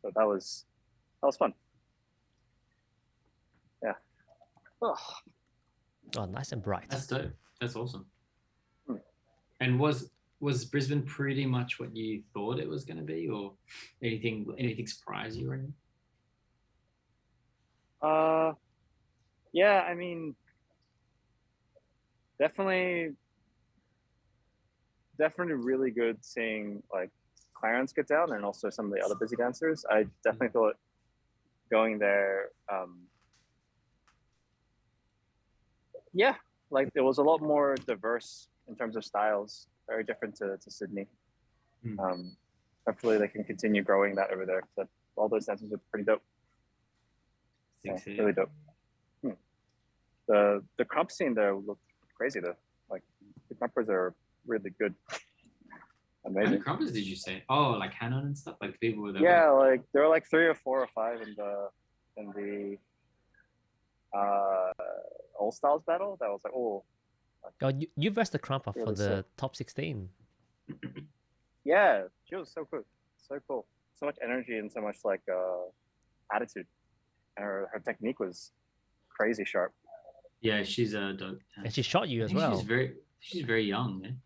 Speaker 3: So that was fun. Yeah.
Speaker 2: Oh, nice and bright.
Speaker 1: That's dope. That's awesome. And was Brisbane pretty much what you thought it was going to be, or anything surprise you or anything?
Speaker 3: Yeah, I mean, definitely really good seeing like Clarence get down and also some of the other busy dancers. I definitely thought going there, yeah, like it was a lot more diverse in terms of styles, very different to Sydney. Hopefully they can continue growing that over there. But all those dancers are pretty dope. Yeah, really dope. The crump scene there looked crazy though. Like the crumpers are really good.
Speaker 1: How many
Speaker 3: Amazing.
Speaker 1: crumpets did you say? Oh, like Hanon and stuff, like people with
Speaker 3: Yeah, like there were like 3 or 4 or 5 in the All Stars battle. That was like, oh,
Speaker 2: Oh, you versed the Crumper for
Speaker 3: really
Speaker 2: the
Speaker 3: sick.
Speaker 2: top 16.
Speaker 3: Yeah, she was so cool, so cool, so much energy and so much like attitude, and her technique was crazy sharp.
Speaker 1: Yeah, she's a dope.
Speaker 2: And she shot you
Speaker 1: I
Speaker 2: as
Speaker 1: think
Speaker 2: well.
Speaker 1: she's very young, man.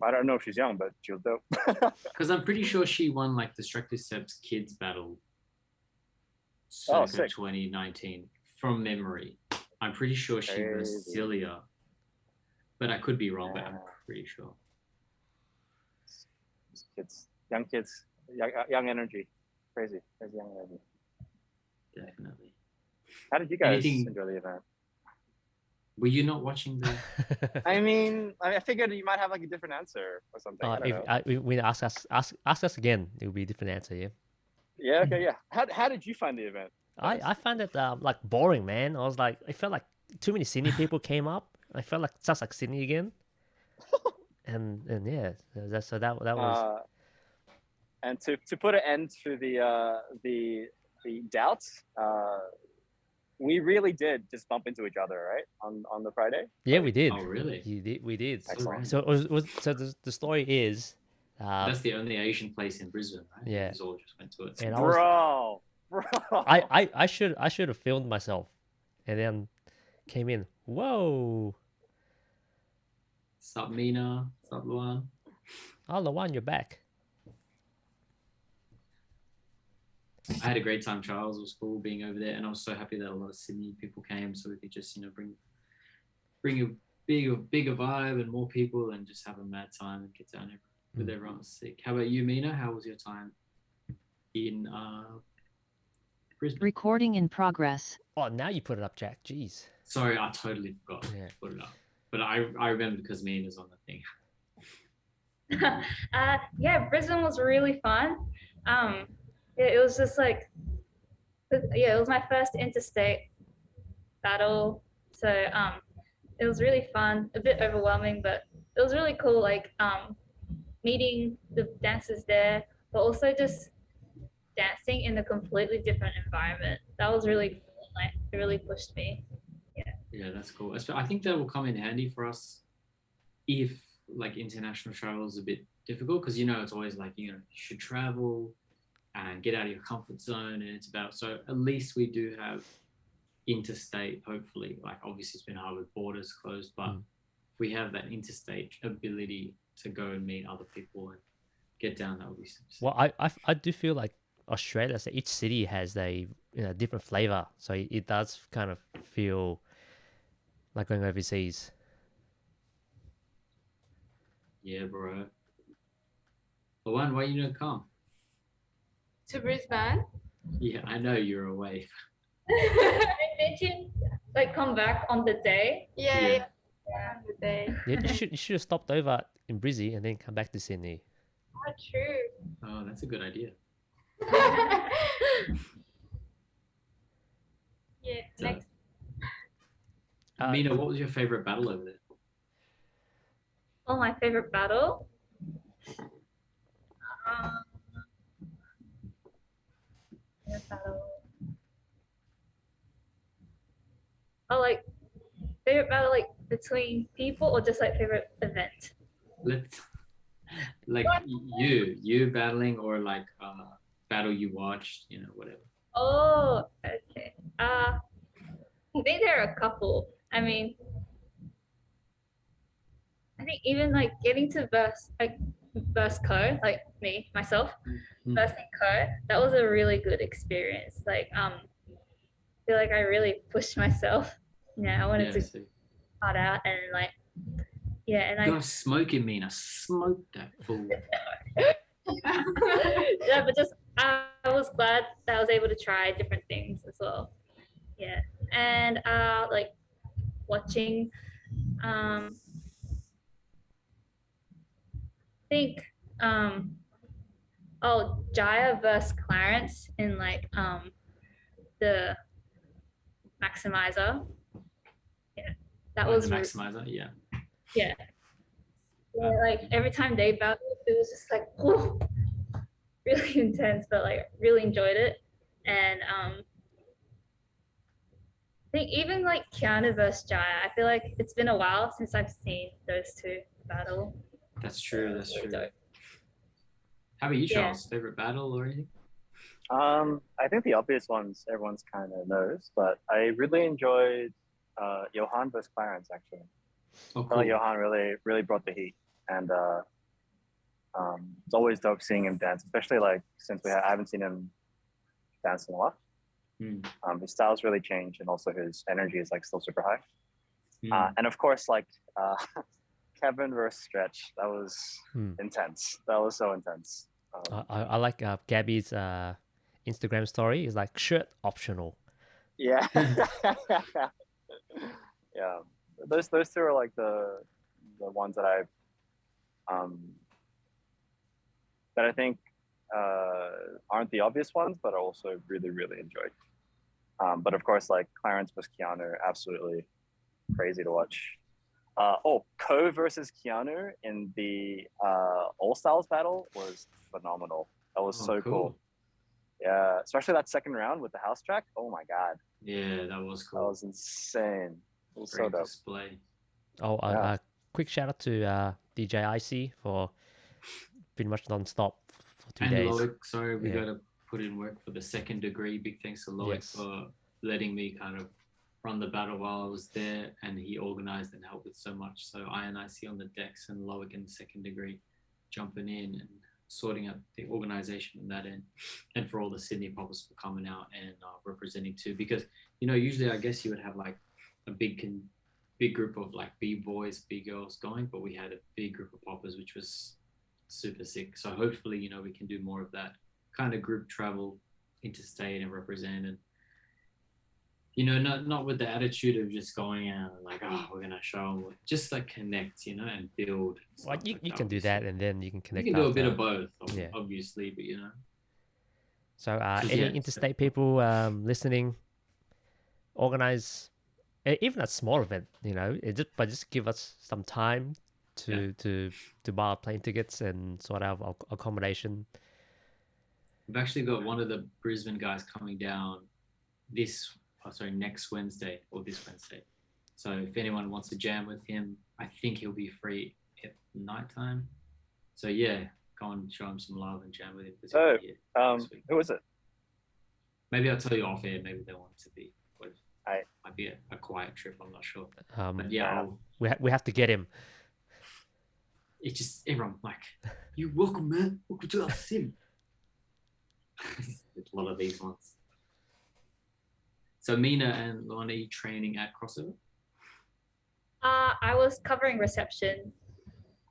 Speaker 3: I don't know if she's young, but she was dope.
Speaker 1: Because I'm pretty sure she won like the Destructiceps Kids battle.
Speaker 3: Oh,
Speaker 1: Circa
Speaker 3: sick.
Speaker 1: 2019 from memory. I'm pretty sure she was
Speaker 3: Crazy.
Speaker 1: Celia, but I could be wrong. But I'm pretty sure.
Speaker 3: Kids, young energy, crazy young energy.
Speaker 1: Definitely.
Speaker 3: How did you guys enjoy the event?
Speaker 1: Were you not watching the?
Speaker 3: I mean, I figured you might have like a different answer or something.
Speaker 2: We ask us again, it will be a different answer. Yeah.
Speaker 3: Yeah. Okay. Yeah. How did you find the event?
Speaker 2: I found it like boring, man. I was like, I felt like too many Sydney people came up. I felt like just like Sydney again. and yeah, so that was.
Speaker 3: And to put an end to the doubts, we really did just bump into each other, right, on the Friday.
Speaker 2: Yeah, we did.
Speaker 1: Oh, really?
Speaker 2: We did.
Speaker 3: Excellent.
Speaker 2: So the story is.
Speaker 1: That's the only Asian place in Brisbane, right?
Speaker 2: Yeah.
Speaker 1: We all just went to it.
Speaker 2: And
Speaker 3: bro.
Speaker 2: I should have filmed myself, and then came in. Whoa.
Speaker 1: Sup, Mina? Sup, Luan?
Speaker 2: Oh, Luan, you're back.
Speaker 1: I had a great time, Charles. It was cool being over there, and I was so happy that a lot of Sydney people came, so we could just bring a bigger vibe and more people, and just have a mad time and get down with everyone was sick. How about you, Mina? How was your time in Brisbane?
Speaker 4: Recording in progress.
Speaker 2: Oh, now you put it up, Jack. Jeez.
Speaker 1: Sorry, I totally forgot to put it up, but I remember because Mina's on the thing.
Speaker 5: Yeah, Brisbane was really fun. Yeah, it was just like, it was my first interstate battle, so it was really fun. A bit overwhelming, but it was really cool. Like meeting the dancers there, but also just dancing in a completely different environment. That was really cool. Like it really pushed me.
Speaker 1: Yeah, that's cool. I think that will come in handy for us if like international travel is a bit difficult, because it's always like you should travel and get out of your comfort zone, and it's about, so at least we do have interstate, hopefully. Like obviously it's been hard with borders closed, but if we have that interstate ability to go and meet other people and get down, that would be sick.
Speaker 2: Well, I do feel like Australia, so each city has a different flavor, so it does kind of feel like going overseas.
Speaker 1: Yeah, bro. Luan, why you don't come?
Speaker 5: To Brisbane?
Speaker 1: Yeah, I know you're away.
Speaker 5: I mentioned like come back on the day. Yeah, on the day.
Speaker 2: Yeah, you should have stopped over in Brizzy and then come back to Sydney.
Speaker 5: Oh, true.
Speaker 1: Oh, that's a good idea.
Speaker 5: Yeah,
Speaker 1: So,
Speaker 5: next.
Speaker 1: Mina, what was your favorite battle over there?
Speaker 5: Oh, my favorite battle? Oh, like favorite battle, like between people, or just like favorite event?
Speaker 1: Like you battling, or like battle you watched, whatever.
Speaker 5: Oh, okay. I think there are a couple. I mean, I think even like getting to verse code, like myself, versing code, that was a really good experience. Like I feel like I really pushed myself. I wanted to cut out and like and
Speaker 1: you gotta smoke it, Mina. Smoke that fool.
Speaker 5: Yeah, but just I was glad that I was able to try different things as well. Yeah, and like watching I think Jaya versus Clarence in like the Maximizer. Yeah, that was
Speaker 1: the Maximizer. Yeah.
Speaker 5: Yeah, like every time they battled, it was just like, whoa, really intense, but like really enjoyed it. And I think even like Keanu versus Jaya, I feel like it's been a while since I've seen those two battle.
Speaker 1: That's true. That's
Speaker 5: really
Speaker 1: true.
Speaker 5: dope.
Speaker 1: How about you,
Speaker 5: Yeah.
Speaker 1: Charles? Favorite battle or anything?
Speaker 3: I think the obvious ones everyone's kind of knows, but I really enjoyed Johan versus Clarence actually.
Speaker 1: Oh,
Speaker 3: I felt
Speaker 1: cool.
Speaker 3: like Johan really brought the heat, and it's always dope seeing him dance, especially like since I haven't seen him dance in a while. His style's really changed, and also his energy is like still super high. And of course, like Kevin versus Stretch, that was intense. That was so intense.
Speaker 2: I like Gabby's Instagram story. It's like shirt optional.
Speaker 3: Yeah. Yeah. Those two are like the ones that I think aren't the obvious ones, but I also really enjoyed. But of course, like Clarence versus Keanu, absolutely crazy to watch. Ko versus Keanu in the All Styles battle was phenomenal. That was so cool. Yeah, especially that second round with the house track. Oh my god.
Speaker 1: Yeah, that was cool.
Speaker 3: That was insane. It was
Speaker 1: Great
Speaker 3: so dope.
Speaker 1: display.
Speaker 2: Oh, yeah. Quick shout out to DJ IC for pretty much non-stop for 2 days.
Speaker 1: And Loic, sorry, we got to put in work for the second degree. Big thanks to Loic for letting me kind of run the battle while I was there, and he organized and helped with so much. So IC on the decks and Loic in the second degree jumping in and sorting out the organization on that end, and for all the Sydney poppers for coming out and representing too, because usually I guess you would have like a big group of like b-boys, b-girls going, but we had a big group of poppers, which was super sick. So hopefully we can do more of that kind of group travel interstate and represent, and not with the attitude of just going out and like, oh, we're gonna show them, just like connect, and build.
Speaker 2: Well, you can do that, and then you can connect.
Speaker 1: You can do a bit of both, obviously, but
Speaker 2: So any interstate people listening, organize even a small event, just give us some time to buy our plane tickets and sort out our accommodation.
Speaker 1: We've actually got one of the Brisbane guys coming down next Wednesday or this Wednesday. So if anyone wants to jam with him, I think he'll be free at nighttime. So yeah, go and show him some love and jam with him.
Speaker 3: Who is it?
Speaker 1: Maybe I'll tell you off air. Maybe they want it to be. Might be a quiet trip. I'm not sure. But yeah,
Speaker 2: we have to get him.
Speaker 1: It's just everyone like, you're welcome, man. Welcome to our sim. A lot of these ones. So Mina and Loan, are you training at Crossover?
Speaker 5: I was covering reception,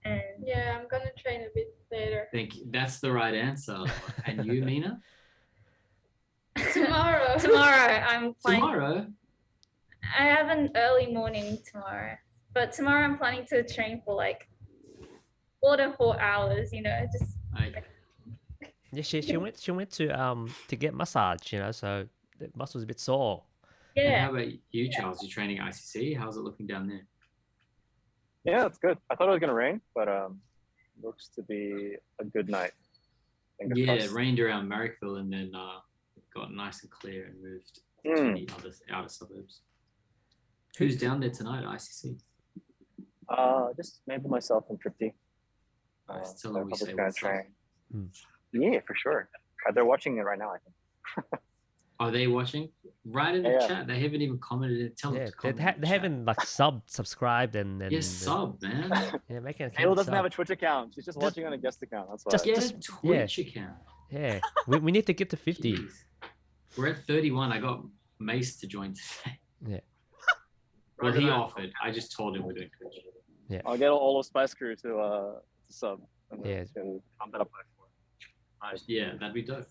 Speaker 5: and
Speaker 4: yeah, I'm gonna train a bit later.
Speaker 1: Thank you. That's the right answer. And you, Mina?
Speaker 4: Tomorrow.
Speaker 5: I'm planning.
Speaker 1: Tomorrow?
Speaker 5: I have an early morning tomorrow, but tomorrow I'm planning to train for like 4 to 4 hours. Just.
Speaker 2: Yeah, she went to get massage. So the muscle's a bit sore.
Speaker 5: Yeah.
Speaker 1: And how about you, Charles? You're training ICC. How's it looking down there?
Speaker 3: Yeah, it's good. I thought it was gonna rain, but looks to be a good night.
Speaker 1: It rained around Marrickville, and then it got nice and clear and moved to the outer suburbs. Who's down there tonight at ICC?
Speaker 3: Just maybe myself and Tripty.
Speaker 1: Tell them we say what's up.
Speaker 3: Yeah, for sure. They're watching it right now, I think.
Speaker 1: Are they watching? Right in the chat. They haven't even commented. Tell them to comment.
Speaker 2: They haven't like subscribed and
Speaker 1: sub, man.
Speaker 2: Yeah, make an
Speaker 3: Hale doesn't have a Twitch account. She's just watching on a guest account. That's why.
Speaker 1: Just get a Twitch account.
Speaker 2: Yeah, we need to get to 50.
Speaker 1: Jeez. We're at 31. I got Mace to join today.
Speaker 2: Yeah.
Speaker 1: Well, he offered. I just told him we're doing Twitch.
Speaker 2: Yeah.
Speaker 3: I'll get all of Spice Crew to sub.
Speaker 2: Yeah.
Speaker 3: I'm that up by 4.
Speaker 1: Nice. Yeah, that'd be dope.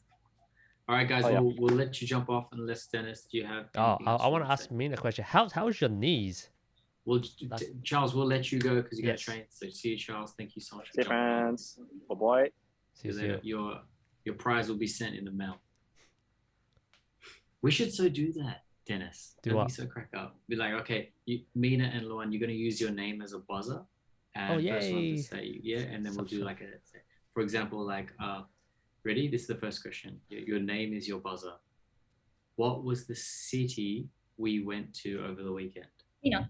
Speaker 1: All right, guys, we'll let you jump off unless, Dennis, do you have...
Speaker 2: I want to ask Mina a question. How's your knees?
Speaker 1: Well, Charles, we'll let you go because you got to train. So see you, Charles. Thank you so much.
Speaker 3: See you, friends. Bye-bye.
Speaker 1: See you later. Your prize will be sent in the mail. We should do that, Dennis. Don't be so crack up. Be like, okay, Mina and Luan, you're going to use your name as a buzzer. And first one to
Speaker 2: yay.
Speaker 1: say yeah, and then we'll do
Speaker 2: Subscribe.
Speaker 1: like for example, like ready? This is the first question. Your name is your buzzer. What was the city we went to over the weekend?
Speaker 5: Mina.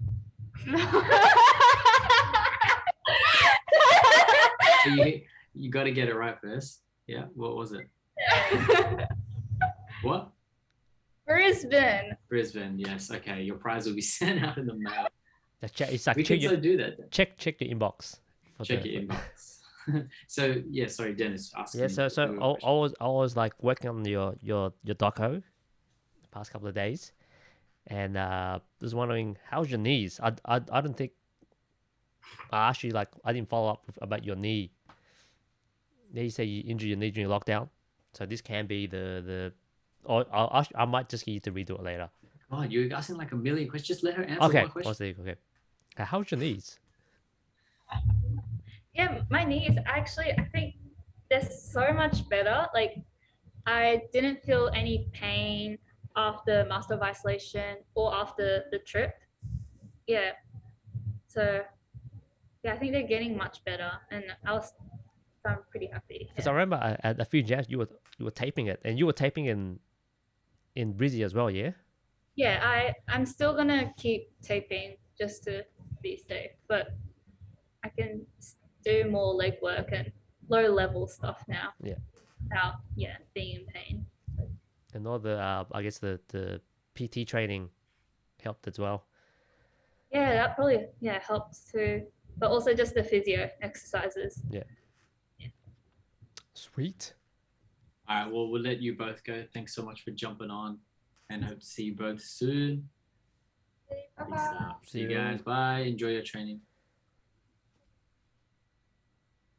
Speaker 1: You got to get it right first. Yeah. What was it? What?
Speaker 5: Brisbane.
Speaker 1: Brisbane. Yes. Okay. Your prize will be sent out in the mail.
Speaker 2: It's like
Speaker 1: We can so do that. Then.
Speaker 2: Check your inbox.
Speaker 1: Check your inbox. So yeah, sorry, Dennis.
Speaker 2: Yeah. So I was like working on your doco the past couple of days, and was wondering how's your knees. I don't think I actually I didn't follow up about your knee. Yeah, you say you injured your knee during lockdown, so this can be the. Or I might just get you to redo it later.
Speaker 1: God, you're asking like a million questions. Just let her answer one question.
Speaker 2: Okay. How's your knees?
Speaker 5: Yeah, my knees actually, I think they're so much better. Like, I didn't feel any pain after Master of Isolation or after the trip. Yeah. So, yeah, I think they're getting much better, and I'm pretty happy.
Speaker 2: Because I remember at a few jams you were taping it, and you were taping in Brizzy as well, yeah.
Speaker 5: Yeah, I'm still gonna keep taping just to be safe, but I can do more leg work and low level stuff now.
Speaker 2: Yeah.
Speaker 5: Without being in pain. So.
Speaker 2: And all the I guess the PT training helped as well.
Speaker 5: Yeah, that probably helps too. But also just the physio exercises.
Speaker 2: Yeah. Sweet.
Speaker 1: All right, well, we'll let you both go. Thanks so much for jumping on, and hope to see you both soon. Peace out. See you guys. Bye. Enjoy your training.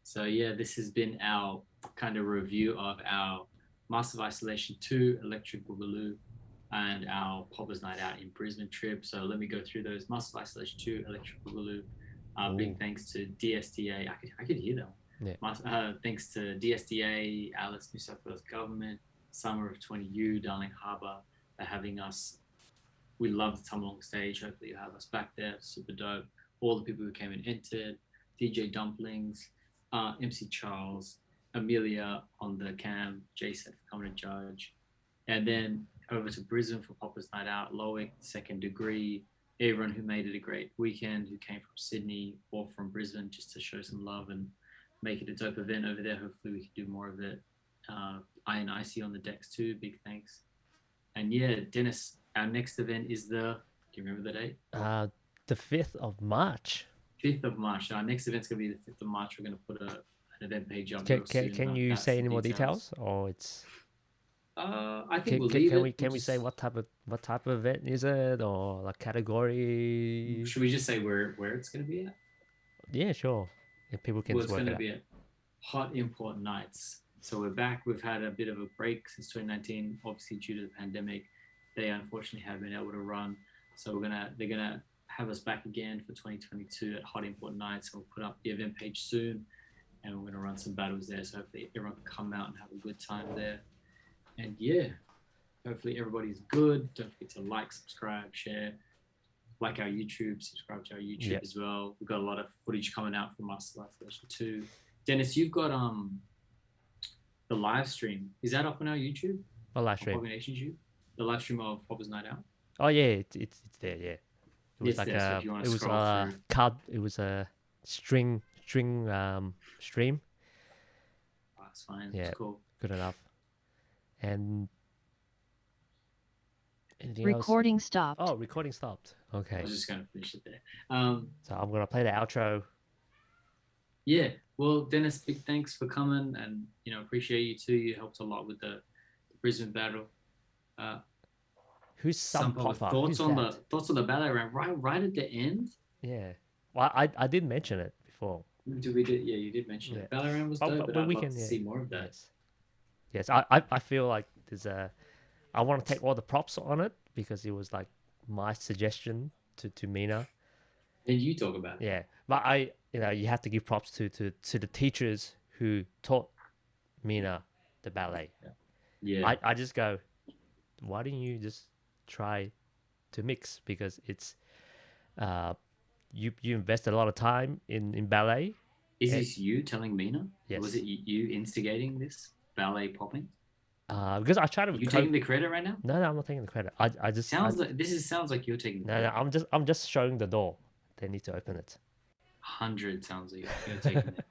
Speaker 1: So yeah, this has been our kind of review of our Master of Isolation 2 Electric Boogaloo and our Poppers Night Out in Brisbane trip. So let me go through those. Master of Isolation 2 Electric Boogaloo. Big thanks to DSTA. I could hear that one.
Speaker 2: Yeah.
Speaker 1: Thanks to DSDA, Alice, New South Wales Government, Summer of 20U, Darling Harbour, for having us. We love the Tum Long stage. Hopefully you have us back there. Super dope. All the people who came and entered, DJ Dumplings, MC Charles, Amelia on the cam, Jason for coming to judge. And then over to Brisbane for Poppers Night Out, Loic, Second Degree, everyone who made it a great weekend, who came from Sydney or from Brisbane just to show some love and make it a dope event over there. Hopefully we can do more of it. I and Icy on the decks too. Big thanks. And yeah, Dennis, our next event is do you remember the date?
Speaker 2: The 5th of March.
Speaker 1: 5th of March. Our next event's going to be the 5th of March. We're going to put an event page up.
Speaker 2: Can you say any more details? Or it's...
Speaker 1: I think we'll leave it.
Speaker 2: Can we say what type of event is it, or like category?
Speaker 1: Should we just say where it's going to be at?
Speaker 2: Yeah, sure. If people can.
Speaker 1: Well, it's going to be at Hot Import Nights. So we're back. We've had a bit of a break since 2019, obviously due to the pandemic. They unfortunately haven't been able to run. So they're gonna have us back again for 2022 at Hot Import Nights. We'll put up the event page soon, and we're gonna run some battles there. So hopefully everyone can come out and have a good time there. And yeah, hopefully everybody's good. Don't forget to like, subscribe, share, like our YouTube, subscribe to our YouTube as well. We've got a lot of footage coming out from Master of Isolation 2. Dennis, you've got the live stream. Is that up on our YouTube?
Speaker 2: A live stream.
Speaker 1: Nation YouTube? The live stream of Poppers Night Out?
Speaker 2: Oh yeah, it's there, yeah. It was
Speaker 1: like
Speaker 2: there,
Speaker 1: so
Speaker 2: it was a string stream.
Speaker 1: Oh, that's fine.
Speaker 2: Yeah,
Speaker 1: that's cool.
Speaker 2: Good enough. And
Speaker 6: recording
Speaker 2: else?
Speaker 6: Stopped.
Speaker 2: Oh, recording stopped. Okay.
Speaker 1: I was just gonna finish it there.
Speaker 2: So I'm gonna play the outro.
Speaker 1: Yeah. Well, Dennis, big thanks for coming, and appreciate you too. You helped a lot with the Brisbane battle.
Speaker 2: Who's some
Speaker 1: thoughts on the battle round right at the end?
Speaker 2: Yeah. Well, I did mention it before.
Speaker 1: Yeah, you did mention it. Battle round was dope, but I'd love to see more of that.
Speaker 2: Yes. I feel like I want to take all the props on it because it was like my suggestion to Mina.
Speaker 1: And you talk about it.
Speaker 2: Yeah, but you have to give props to the teachers who taught Mina the ballet.
Speaker 1: Yeah.
Speaker 2: I just go, why didn't you just try to mix, because it's you invested a lot of time in ballet.
Speaker 1: Is this you telling Mina?
Speaker 2: Yes.
Speaker 1: Was it you instigating this ballet popping?
Speaker 2: Because I try to.
Speaker 1: You taking the credit right now?
Speaker 2: No, I'm not taking the credit. I just
Speaker 1: sounds like you're taking the
Speaker 2: no,
Speaker 1: credit.
Speaker 2: I'm just showing the door. They need to open it.
Speaker 1: 100 sounds like you're taking it.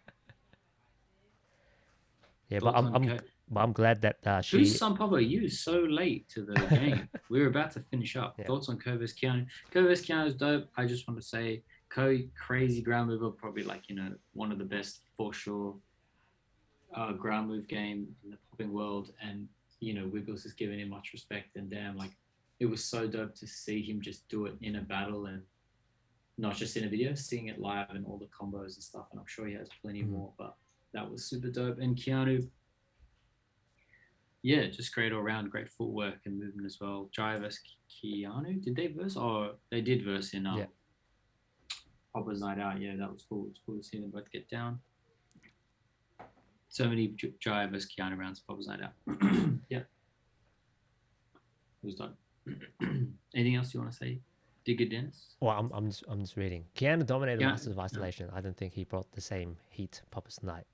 Speaker 2: Yeah, but I'm glad that she.
Speaker 1: Who's Son Papa? You so late to the game. We were about to finish up.
Speaker 2: Yeah.
Speaker 1: Thoughts on Ko vs Keanu? Ko vs Keanu is dope. I just want to say, Ko, crazy ground mover, probably like one of the best for sure. Ground move game in the popping world, and Wiggles is giving him much respect. And damn, like it was so dope to see him just do it in a battle and not just in a video, seeing it live and all the combos and stuff. And I'm sure he has plenty more, but that was super dope. And Keanu, yeah, just great all around, great footwork and movement as well. Jai vs Keanu, did they verse? Oh, they did verse in Popper's Night Out. Yeah, that was cool. It's cool to see them both get down. So many Jai vs Keanu rounds, Popper's Night Out. Yeah. It was done. Anything else you want to say? Digger Dennis?
Speaker 2: Well, I'm just reading. Keanu dominated Masters of Isolation. I don't think he brought the same heat Popper's Night.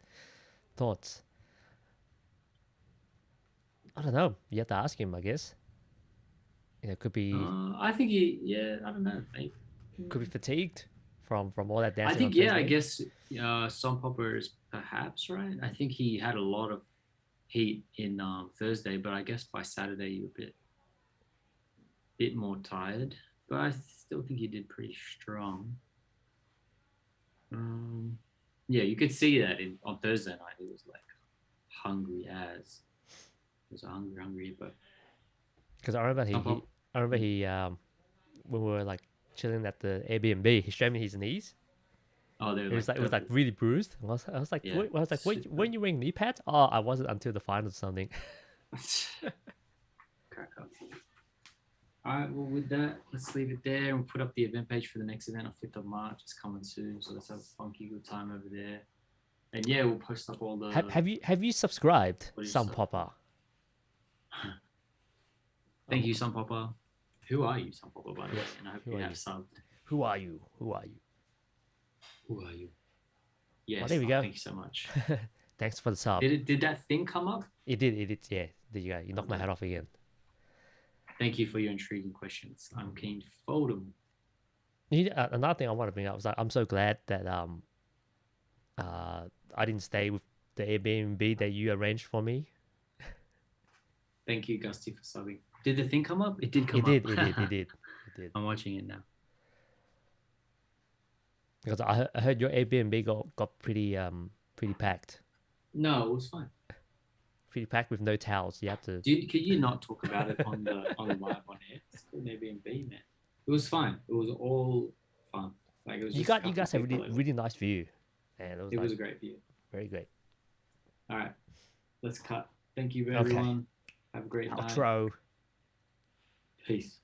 Speaker 2: Thoughts? I don't know. You have to ask him, I guess. It could be.
Speaker 1: I think I don't know. Maybe.
Speaker 2: Could be fatigued from all that dancing.
Speaker 1: I think I guess Son Popper is perhaps right. I think he had a lot of heat in Thursday, but I guess by Saturday you're a bit more tired. But I still think he did pretty strong. Yeah, you could see that on Thursday night. He was like hungry as. He was hungry, but
Speaker 2: because I remember he when we were like chilling at the Airbnb, he showed me his knees.
Speaker 1: Oh, it
Speaker 2: was like really bruised. I was like, when you wearing knee pads? Oh, I wasn't until the final or something.
Speaker 1: Crack up. All right, well, with that, let's leave it there and we'll put up the event page for the next event on 5th of March. It's coming soon, so let's have a funky good time over there. And yeah, we'll post up all the.
Speaker 2: Have you subscribed, Son Popper?
Speaker 1: Thank you, Son Popper. Who are you, Son Popper, by the way? And I hope you have subbed.
Speaker 2: Who are you?
Speaker 1: Yes,
Speaker 2: well, there we go.
Speaker 1: Thank you so much.
Speaker 2: Thanks for the sub.
Speaker 1: Did that thing come up?
Speaker 2: It did, yeah. There you go. You knocked my head off again.
Speaker 1: Thank you for your intriguing questions. I'm keen to fold them.
Speaker 2: Another thing I want to bring up was I'm so glad that I didn't stay with the Airbnb that you arranged for me.
Speaker 1: Thank you, Gusty, for subbing. Did the thing come up? It did come up.
Speaker 2: It did.
Speaker 1: I'm watching it now.
Speaker 2: Because I heard your Airbnb got pretty packed.
Speaker 1: No, it was fine.
Speaker 2: Pretty packed with no towels. You have to.
Speaker 1: Could you not talk about it on the live on air? It's called Airbnb, man. It was fine. It was all fun. Like it was. You
Speaker 2: guys have really nice view, and
Speaker 1: it was a great view.
Speaker 2: Very great.
Speaker 1: All right, let's cut. Thank you, everyone. Have a great night.
Speaker 2: Outro.
Speaker 1: Peace.